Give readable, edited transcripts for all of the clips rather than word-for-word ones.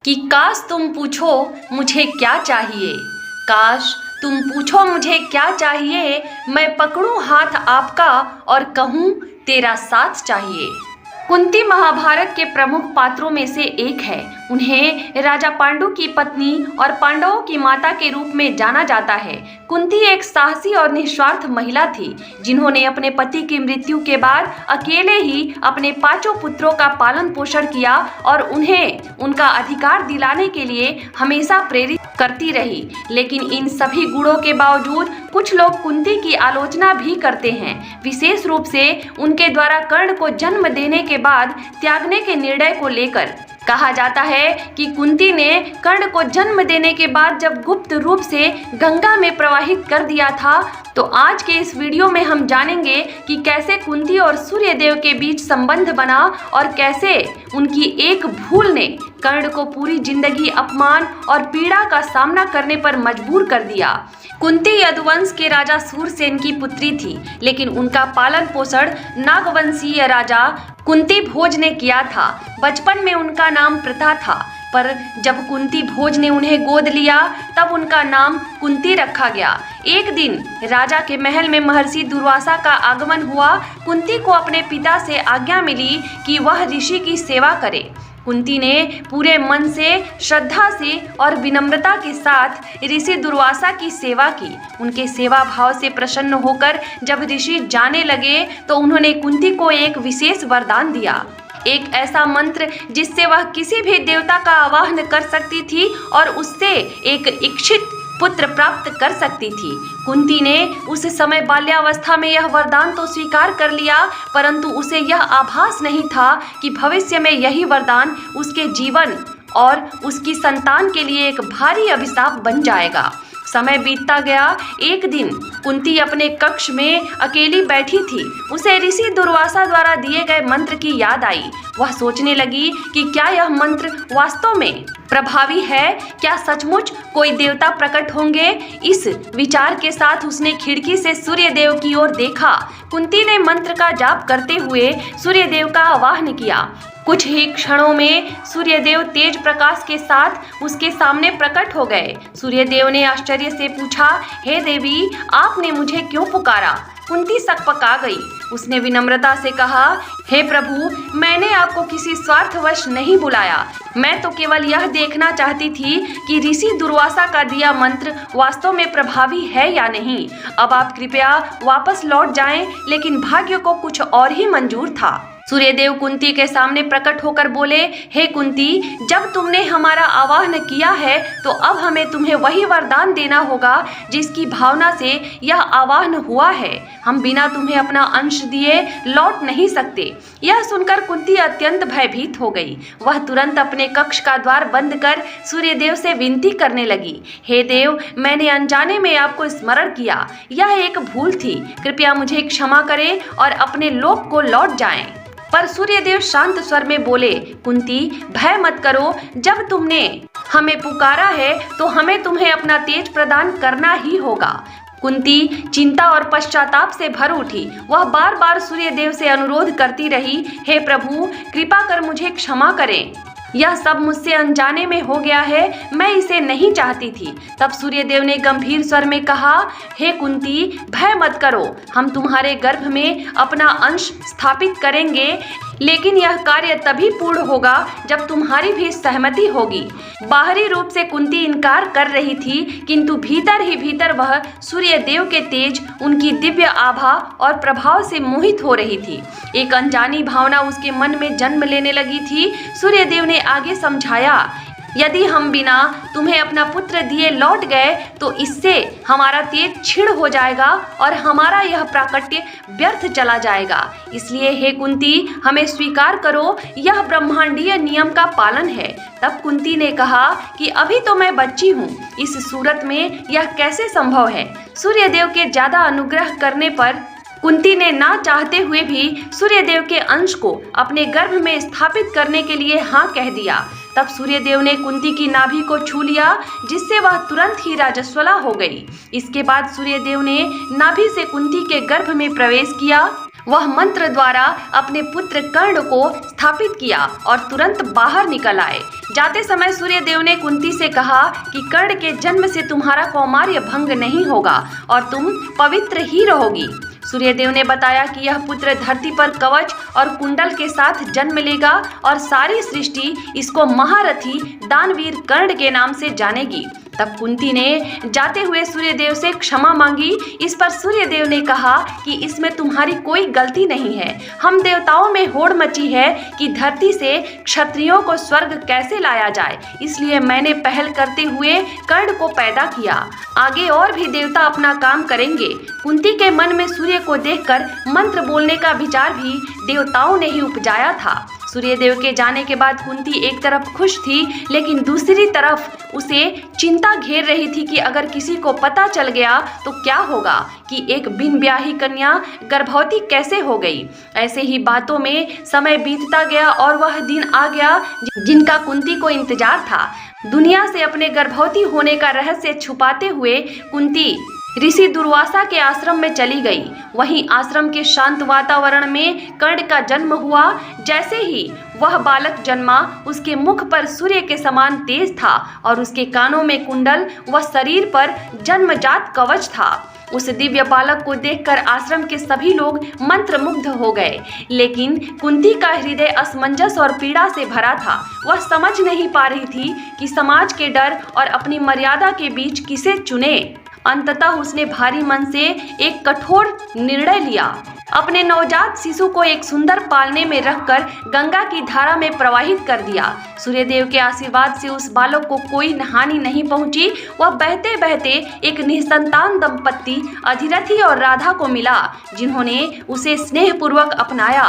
कि काश तुम पूछो मुझे क्या चाहिए, काश तुम पूछो मुझे क्या चाहिए, मैं पकड़ूं हाथ आपका और कहूं तेरा साथ चाहिए। कुंती महाभारत के प्रमुख पात्रों में से एक है। उन्हें राजा पांडु की पत्नी और पांडवों की माता के रूप में जाना जाता है। कुंती एक साहसी और निस्वार्थ महिला थी, जिन्होंने अपने पति की मृत्यु के बाद अकेले ही अपने 5 पुत्रों का पालन पोषण किया और उन्हें उनका अधिकार दिलाने के लिए हमेशा प्रेरित करती रही। लेकिन इन सभी गुणों के बावजूद कुछ लोग कुंती की आलोचना भी करते हैं, विशेष रूप से उनके द्वारा कर्ण को जन्म देने के बाद त्यागने के निर्णय को लेकर। कहा जाता है कि कुंती ने कर्ण को जन्म देने के बाद जब गुप्त रूप से गंगा में प्रवाहित कर दिया था। तो आज के इस वीडियो में हम जानेंगे कि कैसे कुंती और सूर्यदेव के बीच संबंध बना और कैसे उनकी एक भूल ने कर्ण को पूरी जिंदगी अपमान और पीड़ा का सामना करने पर मजबूर कर दिया। कुंती यदुवंश के राजा सूरसेन की पुत्री थी, लेकिन उनका पालन पोषण नागवंशीय राजा कुंती भोज ने किया था। बचपन में उनका नाम प्रथा था, पर जब कुंती भोज ने उन्हें गोद लिया तब उनका नाम कुंती रखा गया। एक दिन राजा के महल में महर्षि दुर्वासा का आगमन हुआ। कुंती को अपने पिता से आज्ञा मिली कि वह ऋषि की सेवा करे। कुंती ने पूरे मन से, श्रद्धा से और विनम्रता के साथ ऋषि दुर्वासा की सेवा की। उनके सेवा भाव से प्रसन्न होकर जब ऋषि जाने लगे तो उन्होंने कुंती को एक विशेष वरदान दिया, एक ऐसा मंत्र जिससे वह किसी भी देवता का आवाहन कर सकती थी और उससे एक इच्छित पुत्र प्राप्त कर सकती थी। कुंती ने उस समय बाल्यावस्था में यह वरदान तो स्वीकार कर लिया, परंतु उसे यह आभास नहीं था कि भविष्य में यही वरदान उसके जीवन और उसकी संतान के लिए एक भारी अभिशाप बन जाएगा। समय बीतता गया। एक दिन कुंती अपने कक्ष में अकेली बैठी थी। उसे ऋषि दुर्वासा द्वारा दिए गए मंत्र की याद आई। वह सोचने लगी कि क्या यह मंत्र वास्तव में प्रभावी है, क्या सचमुच कोई देवता प्रकट होंगे। इस विचार के साथ उसने खिड़की से सूर्यदेव की ओर देखा। कुंती ने मंत्र का जाप करते हुए सूर्यदेव का आवाहन किया। कुछ ही क्षणों में सूर्यदेव तेज प्रकाश के साथ उसके सामने प्रकट हो गए। सूर्यदेव ने आश्चर्य से पूछा, हे देवी, आपने मुझे क्यों पुकारा। कुंती सकपका गई। उसने विनम्रता से कहा, हे प्रभु, मैंने आपको किसी स्वार्थवश नहीं बुलाया। मैं तो केवल यह देखना चाहती थी कि ऋषि दुर्वासा का दिया मंत्र वास्तव में प्रभावी है या नहीं। अब आप कृपया वापस लौट जाएं। लेकिन भाग्य को कुछ और ही मंजूर था। सूर्यदेव कुंती के सामने प्रकट होकर बोले, हे कुंती, जब तुमने हमारा आवाहन किया है तो अब हमें तुम्हें वही वरदान देना होगा जिसकी भावना से यह आवाहन हुआ है। हम बिना तुम्हें अपना अंश दिए लौट नहीं सकते। यह सुनकर कुंती अत्यंत भयभीत हो गई। वह तुरंत अपने कक्ष का द्वार बंद कर सूर्यदेव से विनती करने लगी, हे देव, मैंने अनजाने में आपको स्मरण किया। यह एक भूल थी। कृपया मुझे क्षमा करें और अपने लोक को लौट जाएं। पर सूर्यदेव शांत स्वर में बोले, कुंती, भय मत करो। जब तुमने हमें पुकारा है तो हमें तुम्हें अपना तेज प्रदान करना ही होगा। कुंती चिंता और पश्चाताप से भर उठी। वह बार बार सूर्यदेव से अनुरोध करती रही, हे प्रभु, कृपा कर मुझे क्षमा करें। यह सब मुझसे अनजाने में हो गया है। मैं इसे नहीं चाहती थी। तब सूर्यदेव ने गंभीर स्वर में कहा, हे कुंती, भय मत करो। हम तुम्हारे गर्भ में अपना अंश स्थापित करेंगे, लेकिन यह कार्य तभी पूर्ण होगा जब तुम्हारी भी सहमति होगी। बाहरी रूप से कुंती इनकार कर रही थी, किंतु भीतर ही भीतर वह सूर्यदेव के तेज, उनकी दिव्य आभा और प्रभाव से मोहित हो रही थी। एक अनजानी भावना उसके मन में जन्म लेने लगी थी। सूर्यदेव ने आगे समझाया, यदि हम बिना तुम्हें अपना पुत्र दिए लौट गए तो इससे हमारा तेज क्षीण हो जाएगा और हमारा यह प्राकट्य व्यर्थ चला जाएगा। इसलिए हे कुंती, हमें स्वीकार करो, यह ब्रह्मांडीय नियम का पालन है। तब कुंती ने कहा कि अभी तो मैं बच्ची हूँ, इस सूरत में यह कैसे संभव है। सूर्यदेव के ज्यादा अनुग्रह करने पर कुंती ने ना चाहते हुए भी सूर्यदेव के अंश को अपने गर्भ में स्थापित करने के लिए हाँ कह दिया। तब सूर्यदेव ने कुंती की नाभि को छू लिया, जिससे वह तुरंत ही राजस्वला हो गई। इसके बाद सूर्यदेव ने नाभि से कुंती के गर्भ में प्रवेश किया। वह मंत्र द्वारा अपने पुत्र कर्ण को स्थापित किया और तुरंत बाहर निकल आए। जाते समय सूर्यदेव ने कुंती से कहा कि कर्ण के जन्म से तुम्हारा कौमार्य भंग नहीं होगा और तुम पवित्र ही रहोगी। सूर्यदेव ने बताया कि यह पुत्र धरती पर कवच और कुंडल के साथ जन्म लेगा और सारी सृष्टि इसको महारथी दानवीर कर्ण के नाम से जानेगी। तब कुंती ने जाते हुए सूर्यदेव से क्षमा मांगी। इस पर सूर्यदेव ने कहा कि इसमें तुम्हारी कोई गलती नहीं है। हम देवताओं में होड़ मची है कि धरती से क्षत्रियों को स्वर्ग कैसे लाया जाए, इसलिए मैंने पहल करते हुए कर्ण को पैदा किया। आगे और भी देवता अपना काम करेंगे। कुंती के मन में सूर्य को देखकर मंत्र बोलने का विचार भी देवताओं ने ही उपजाया था। सूर्यदेव के जाने के बाद कुंती एक तरफ खुश थी, लेकिन दूसरी तरफ उसे चिंता घेर रही थी कि अगर किसी को पता चल गया तो क्या होगा कि एक बिन ब्याही कन्या गर्भवती कैसे हो गई। ऐसे ही बातों में समय बीतता गया और वह दिन आ गया जिनका कुंती को इंतजार था। दुनिया से अपने गर्भवती होने का रहस्य छुपाते हुए कुंती ऋषि दुर्वासा के आश्रम में चली गई। वहीं आश्रम के शांत वातावरण में कर्ण का जन्म हुआ। जैसे ही वह बालक जन्मा, उसके मुख पर सूर्य के समान तेज था और उसके कानों में कुंडल व शरीर पर जन्मजात कवच था। उस दिव्य बालक को देखकर आश्रम के सभी लोग मंत्रमुग्ध हो गए, लेकिन कुंती का हृदय असमंजस और पीड़ा से भरा था। वह समझ नहीं पा रही थी कि समाज के डर और अपनी मर्यादा के बीच किसे चुने। अंततः उसने भारी मन से एक कठोर निर्णय लिया। अपने नवजात शिशु को एक सुंदर पालने में रखकर गंगा की धारा में प्रवाहित कर दिया। सूर्यदेव के आशीर्वाद से उस बालक को कोई हानि नहीं पहुंची। वह बहते बहते एक निसंतान दंपत्ति अधिरथी और राधा को मिला, जिन्होंने उसे स्नेहपूर्वक अपनाया।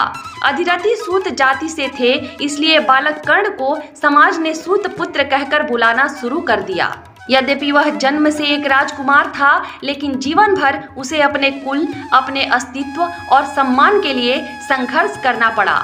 अधिरथी सूत जाति से थे, इसलिए बालक कर्ण को समाज ने सूत पुत्र कहकर बुलाना शुरू कर दिया। यद्यपि वह जन्म से एक राजकुमार था, लेकिन जीवन भर उसे अपने कुल, अपने अस्तित्व और सम्मान के लिए संघर्ष करना पड़ा।